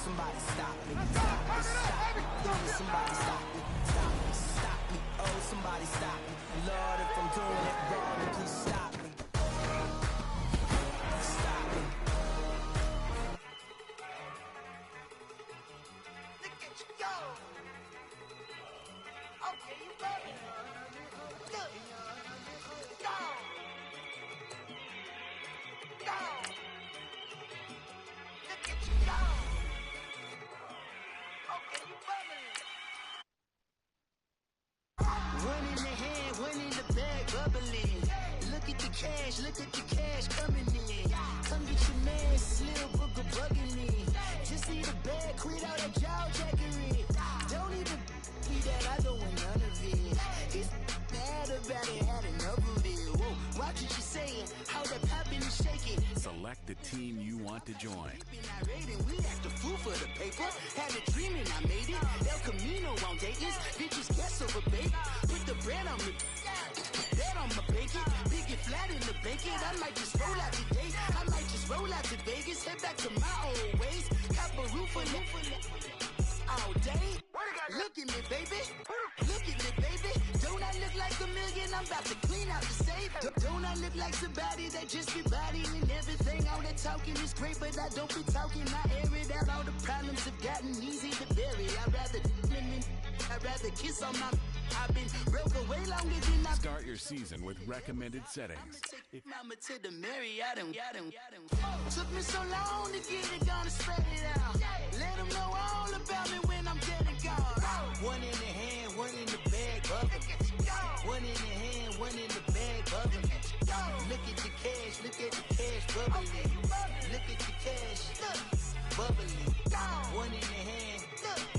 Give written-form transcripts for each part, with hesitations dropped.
somebody stop me. Stop me, stop me. Somebody stop me. Stop me, stop me. Oh, somebody stop me. Lord, if I'm doing it wrong, then please stop me. Stop me. Look at you go. Okay, you ready? Look. Go. Go. Look at you go. Okay, you bubbling. One in the hand, one in the bag, bubbling. Look at the cash coming in. Come get your man, Slim Booker bugging me. Just need a bag, quit all that jaw jackery. Don't even be that, I don't want none of it. He's mad about it, had enough of it. Whoa, watch what you saying, how that poppin' and shaking. Select the team you want to join. We act a fool for the paper. Had a dream and I made it. El Camino on Dayton's. Bitches guess over baby. Put the bread on me. That on my bacon. Big and flat in the bacon. I might just roll out today. I might just roll out to Vegas. Head back to my old ways. Cop a roof for all day. Look at me, baby. Look at me, baby. Don't I look like a million? I'm about to clean out the safe. Don't I look like somebody that just be bodying everything? All that talking is great, but I don't be talking. I air it out. All the problems have gotten easy to bury. I'd rather kiss on my. I've been broke away longer than I. Start your season with recommended settings. Mama to the Marriott. Took me so long to get it, gonna spread it out. Let them know all about me when I'm dead and gone. One in the hand, one in the bag, bubbling. One in the hand, one in the bag, bubbling. Look at the cash, bubbling. Look at the cash, bubbling. One in the hand,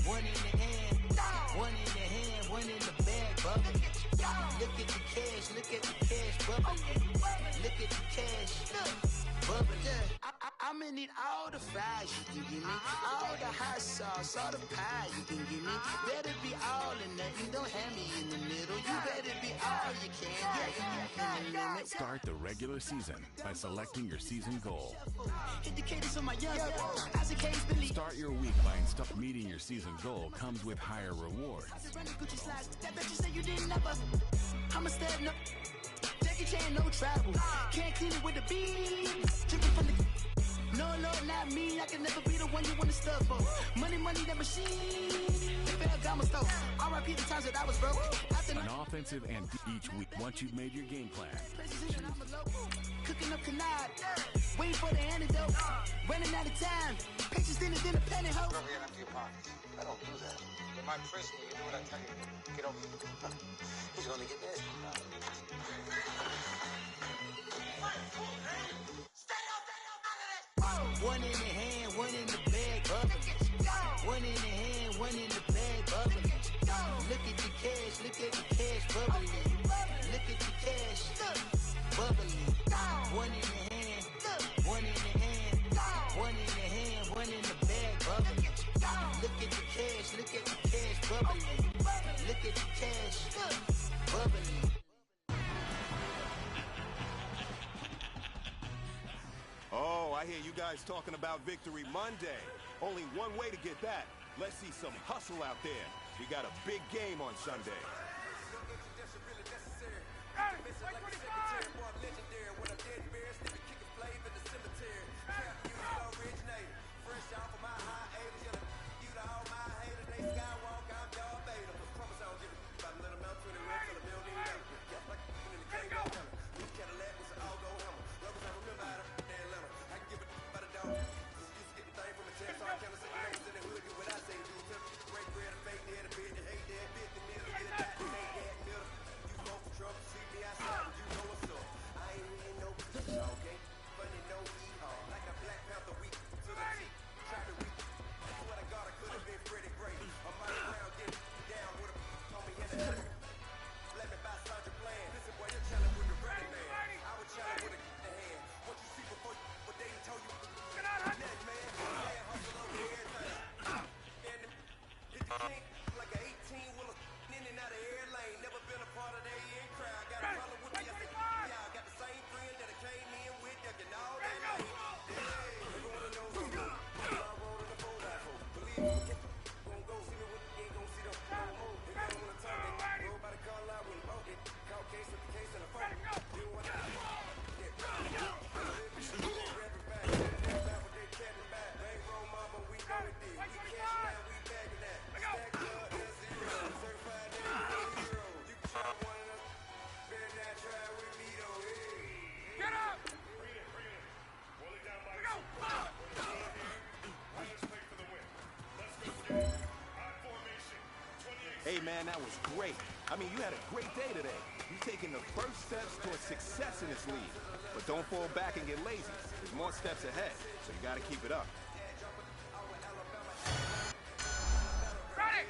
one in the hand, one in the hand, one in the bag, bubbling. Look at the cash, bubbling. Look at the cash, bubbling. I'm gonna need all the fries you can give me, all the hot sauce, all the pie you can give me. Better be all or nothing, don't have me in the middle. You better be all you can. Start the regular season by selecting your season goal. Indicators on my young Start your week by meeting your season goal comes with higher rewards. I'm a stud, no. Jackie Chan, no travel. Can't clean it with the beat. Dripping from the. No, Lord, not me. I can never be the one you want to stuff for. Money, that machine. They fell down my stove. R.I.P. the times that I was broke. An offensive and each week once you've made your game plan. Cooking up canard. Waiting for the antidote. Running out of time. Patience thinner than a penny hoe. Over here and empty your pockets. I don't do that. In my prison, you do what I tell you. Get over here. He's gonna get nasty. One in the hand, one in the bag, bubbling. One in the hand, one in the bag, bubbling. Look at the cash, bubbling. Look at the cash, bubbling. One in the hand, one in the hand, one in the hand, one in the bag, bubbling. Look at the cash, bubbling. Look at the cash, bubbling. Oh, I hear you guys talking about Victory Monday. Only one way to get that. Let's see some hustle out there. We got a big game on Sunday. man, that was great. I mean, you had a great day today. You've taken the first steps towards success in this league. But don't fall back and get lazy. There's more steps ahead, so you got to keep it up. Ready!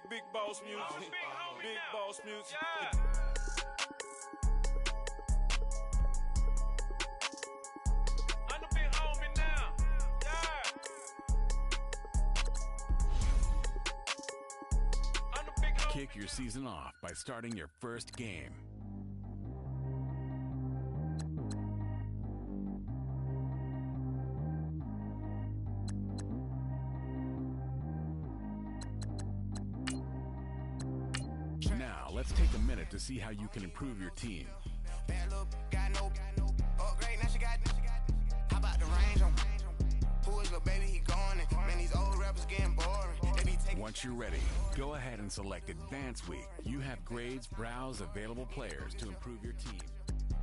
Big boss music. Big boss music. I'm the big homie now. I'm the big homie. Kick your season off by starting your first game. Now, let's take a minute to see how you can improve your team. Bad look, got no Once you're ready, go ahead and select Advanced Week. You have grades, browse available players to improve your team.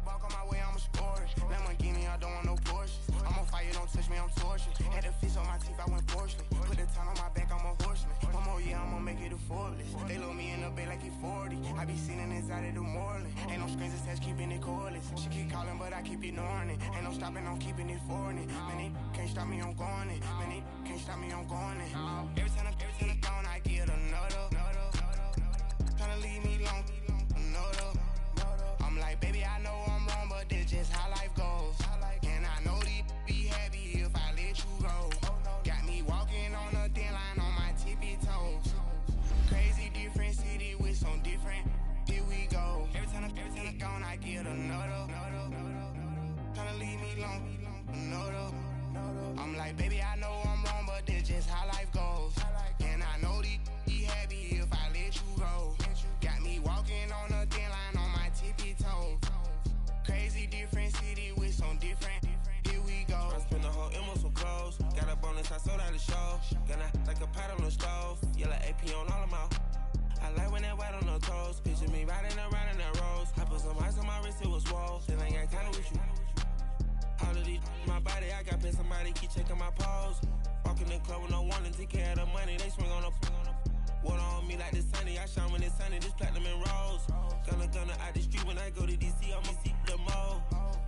Walk on my way, I'm a sport. Lamborghini, I don't want no Porsche. I'm on fire, don't touch me, I'm tortured. Had the fish on my teeth, I went porcelain. Put the town on my back, I'm a horseman. One more year, I'm gonna make it a Forbes. They load me in the bay like he 40. I be sitting inside of the Moreland. Ain't no screens attached, keeping it cordless. She keep calling, but I keep ignoring it. Ain't no stopping, I'm keeping it foreign. Man, they can't stop me, I'm going it. Man, they can't stop me, I'm going it. Every time I'm gone, I get another. Tryna leave me long, another. I'm like, baby, I know I'm wrong, but this just how life goes. And I know these be happy if I let you go. Got me walking on a thin line on my tippy toes. Crazy different city with some different. Here we go. Every time I'm gone, I get another. Tryna leave me long, another. I'm like, baby, I know I'm wrong, but this just how life goes. And I know these be happy if I let you go. Got me walking on a thin line on my tippy toes. Crazy different city with some different. Here we go. I spent the whole M on some clothes. Got a bonus, I sold out the show. Gonna like a pot on the stove. Yellow AP on all of my. I like when that white on the toes. Picture me riding around in that rose. I put some ice on my wrist, it was swole. Still ain't got time with you. All of these, my body, I got been somebody keep checking my pose. Walk in the club with no warning, take care of the money. They swing on the. Water on me like the sunny, I shine when it's sunny, this platinum and rose. Gonna out the street when I go to DC, I'ma seek the mo.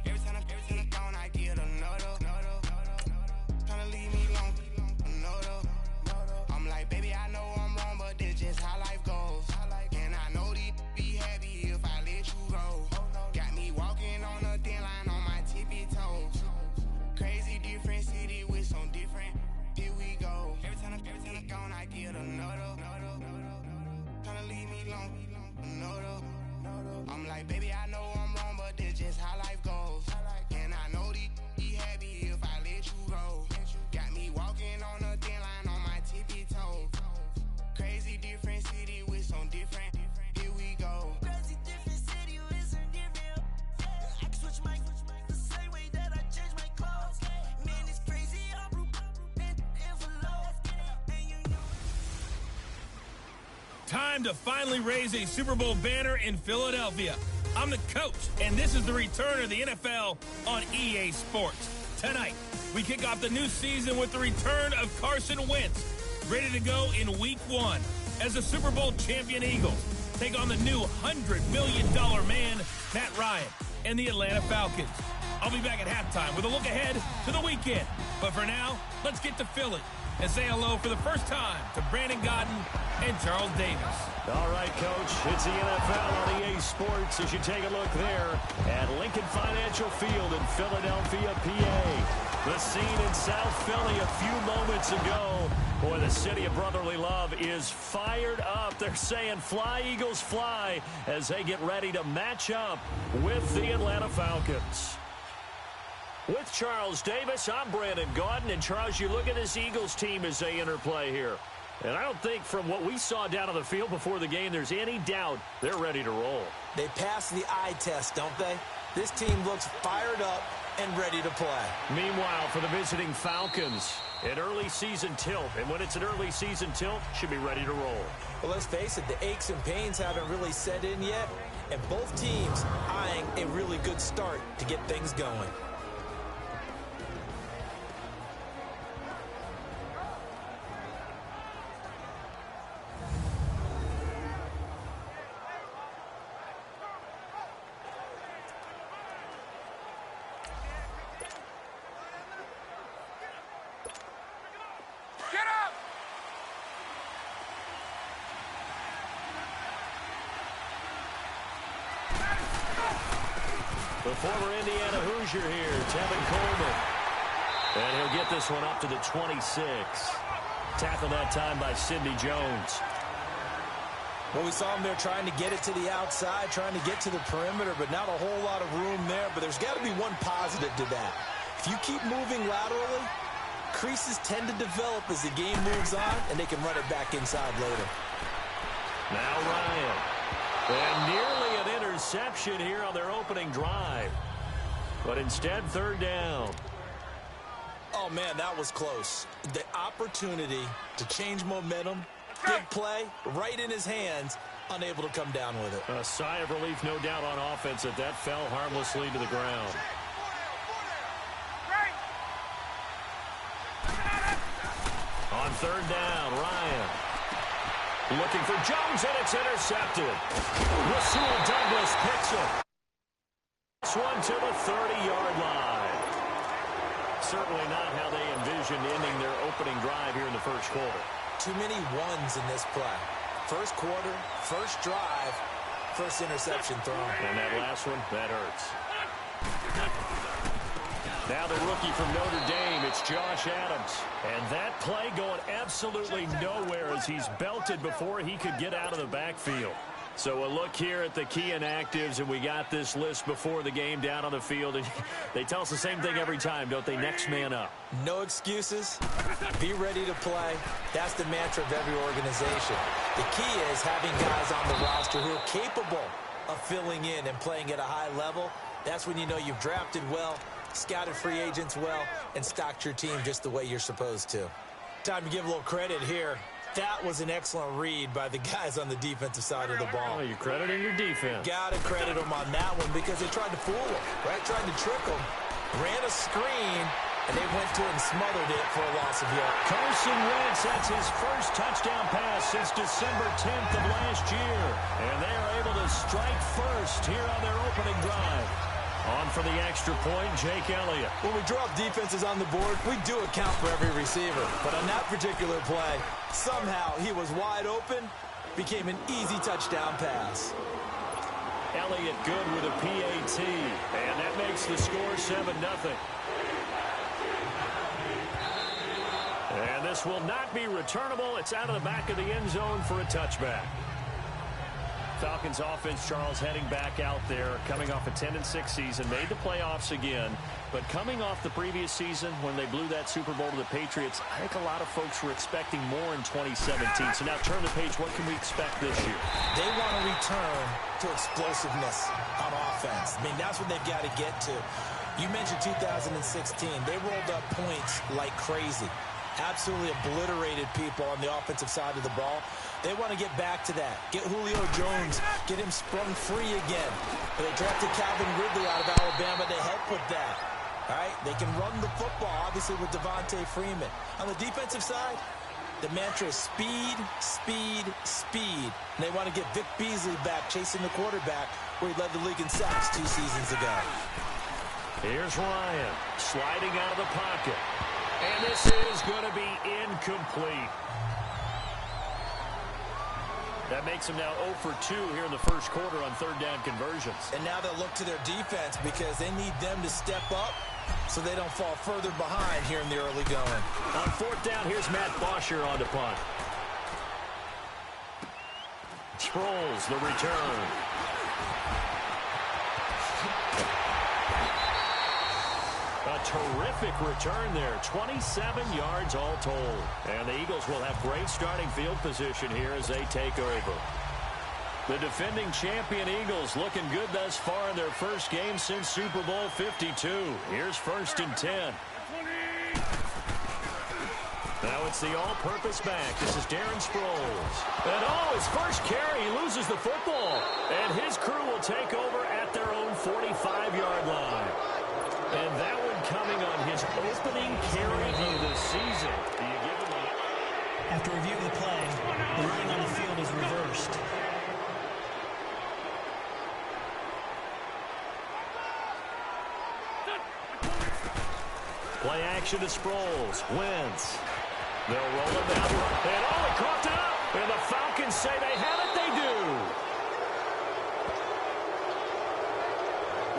Every time I'm gone, I get another. Tryna leave me long, another. I'm like, baby, I know I'm wrong, but this just how life goes. And I know these be happy if I let you go. Got me walking on a thin line on my tippy toes. Crazy different city with some different. Here we go. Every time I'm gone, I get another. Tryna leave me long, another. I'm like, baby, I know I'm wrong, but this just how life goes. And I know these be happy if I let you go. Got me walking on a thin line on my tippy toes. Crazy different city with some different. Here we go. Crazy different city with some different. I can switch my the same way that I change my clothes. Man, it's crazy. I'm Time to finally raise a Super Bowl banner in Philadelphia. I'm the coach, and this is the return of the NFL on EA Sports. Tonight, we kick off the new season with the return of Carson Wentz, ready to go in Week 1 as the Super Bowl champion Eagles take on the new $100 million man, Matt Ryan, and the Atlanta Falcons. I'll be back at halftime with a look ahead to the weekend. But for now, let's get to Philly and say hello for the first time to Brandon Godden and Charles Davis. All right, Coach, it's the NFL on EA Sports as you take a look there at Lincoln Financial Field in Philadelphia, PA. The scene in South Philly a few moments ago. Boy, the city of brotherly love is fired up. They're saying fly, Eagles, fly, as they get ready to match up with the Atlanta Falcons. With Charles Davis, I'm Brandon Gaudin. And, Charles, you look at this Eagles team as they interplay here. And I don't think from what we saw down on the field before the game, there's any doubt they're ready to roll. They passed the eye test, don't they? This team looks fired up and ready to play. Meanwhile, for the visiting Falcons, an early season tilt. And when it's an early season tilt, should be ready to roll. Well, let's face it, the aches and pains haven't really set in yet. And both teams eyeing a really good start to get things going. The former Indiana Hoosier here, Tevin Coleman. And he'll get this one up to the 26. Tackled that time by Sidney Jones. Well, we saw him there trying to get it to the outside, trying to get to the perimeter, but not a whole lot of room there. But there's got to be one positive to that. If you keep moving laterally, creases tend to develop as the game moves on, and they can run it back inside later. Now Ryan. And nearly an interception here on their opening drive. But instead, third down. Oh, man, that was close. The opportunity to change momentum Big play, right in his hands, unable to come down with it. A sigh of relief, no doubt, on offense that fell harmlessly to the ground. On third down, Ryan. Looking for Jones, and it's intercepted. Rasul Douglas picks it. This one to the 30-yard line. Certainly not how they envisioned ending their opening drive here in the first quarter. Too many ones in this play. First quarter, first drive, first interception thrown. And that last one, that hurts. Now the rookie from Notre Dame, it's Josh Adams. And that play going absolutely nowhere as he's belted before he could get out of the backfield. So a look here at the key inactives, and we got this list before the game down on the field. And they tell us the same thing every time, don't they? Next man up. No excuses. Be ready to play. That's the mantra of every organization. The key is having guys on the roster who are capable of filling in and playing at a high level. That's when you know you've drafted well, scouted free agents well, and stocked your team just the way you're supposed to. Time to give a little credit here. That was an excellent read by the guys on the defensive side of the ball. Oh, you're crediting your defense. Got to credit them on that one because they tried to fool him, right? Tried to trick him. Ran a screen, and they went to it and smothered it for a loss of yards. Carson Wentz, that's his first touchdown pass since December 10th of last year. And they are able to strike first here on their opening drive. On for the extra point, Jake Elliott. When we drop defenses on the board, we do account for every receiver. But on that particular play, somehow he was wide open, became an easy touchdown pass. Elliott good with a PAT, and that makes the score 7-0. And this will not be returnable. It's out of the back of the end zone for a touchback. Falcons offense, Charles, heading back out there, coming off a 10-6 season, made the playoffs again, but coming off the previous season when they blew that Super Bowl to the Patriots, I think a lot of folks were expecting more in 2017. So now turn the page, what can we expect this year? They want to return to explosiveness on offense. I mean, that's what they've got to get to. You mentioned 2016. They rolled up points like crazy. Absolutely obliterated people on the offensive side of the ball. They want to get back to that. Get Julio Jones, get him sprung free again. They drafted Calvin Ridley out of Alabama to help with that. All right, they can run the football, obviously, with Devontae Freeman. On the defensive side, the mantra is speed, speed, speed. And they want to get Vic Beasley back, chasing the quarterback, where he led the league in sacks 2 seasons ago. Here's Ryan, sliding out of the pocket. And this is going to be incomplete. That makes them now 0 for 2 here in the first quarter on third down conversions. And now they'll look to their defense because they need them to step up so they don't fall further behind here in the early going. On fourth down, here's Matt Bosher on the punt. Sproles, the return. A terrific return there, 27 yards all told. And the Eagles will have great starting field position here as they take over. The defending champion Eagles looking good thus far in their first game since Super Bowl 52. Here's 1st and 10. Now it's the all-purpose back. This is Darren Sproles. And his first carry, he loses the football. And his crew will take over at their own 45-yard line. And that one coming on his opening carry of the season. Do you give him a... After reviewing the play, the running on the field is reversed. Play action to Sproles. Wentz. They'll roll it down. And he caught it up. And the Falcons say they have it. They do.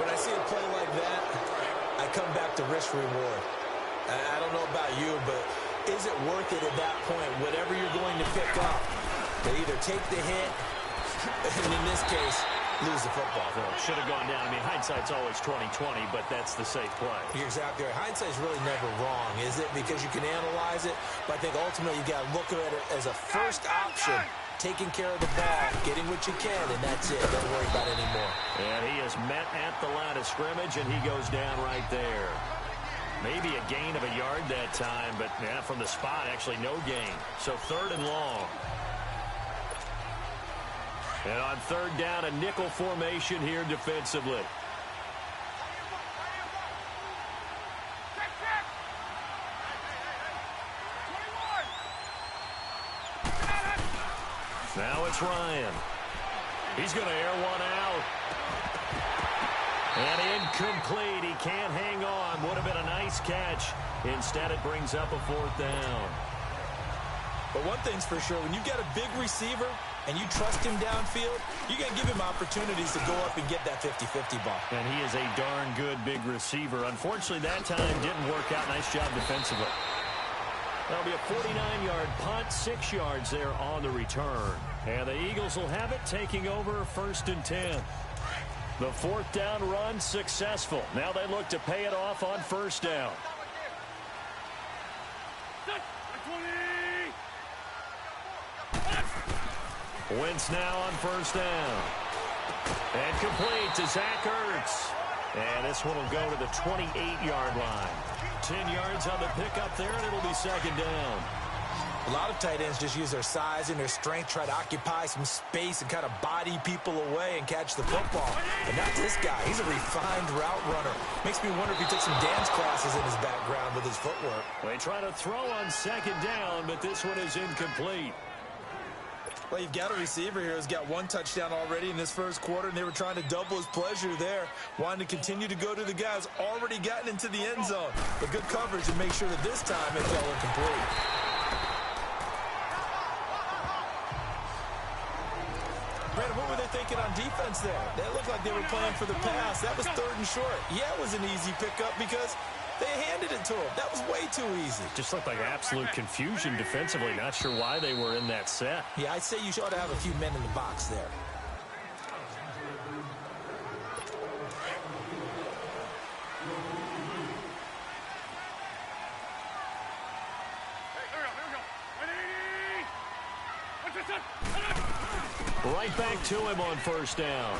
When I see a play like that, I come back to risk reward. I don't know about you, but is it worth it at that point? Whatever you're going to pick up, they either take the hit, and in this case, lose the football. Well, should have gone down. I mean, hindsight's always 20/20, but that's the safe play. You're exactly right. Hindsight's really never wrong, is it? Because you can analyze it, but I think ultimately you got to look at it as a first option. Taking care of the ball, getting what you can, and that's it. Don't worry about it anymore. And he is met at the line of scrimmage, and he goes down right there. Maybe a gain of a yard that time, but from the spot, actually no gain. So 3rd and long. And on third down, a nickel formation here defensively. Now it's Ryan. He's going to air one out. And incomplete. He can't hang on. Would have been a nice catch. Instead, it brings up a fourth down. But one thing's for sure, when you get a big receiver and you trust him downfield, you're going to give him opportunities to go up and get that 50-50 ball. And he is a darn good big receiver. Unfortunately, that time didn't work out. Nice job defensively. That'll be a 49-yard punt, 6 yards there on the return. And the Eagles will have it, taking over 1st and 10. The fourth down run successful. Now they look to pay it off on 1st down. Wentz now on 1st down. And complete to Zach Ertz. And this one will go to the 28-yard line. 10 yards on the pickup there, and it'll be 2nd down. A lot of tight ends just use their size and their strength, try to occupy some space and kind of body people away and catch the football. But not this guy. He's a refined route runner. Makes me wonder if he took some dance classes in his background with his footwork. They try to throw on 2nd down, but this one is incomplete. Well, you've got a receiver here who's got 1 touchdown already in this first quarter, and they were trying to double his pleasure there, wanting to continue to go to the guys already gotten into the end zone. But good coverage to make sure that this time it fell incomplete. Brandon, what were they thinking on defense there? They looked like they were playing for the pass. That was 3rd and short. Yeah, it was an easy pickup because they handed it to him. That was way too easy. Just looked like absolute confusion defensively. Not sure why they were in that set. Yeah, I'd say you ought to have a few men in the box there. Right back to him on 1st down.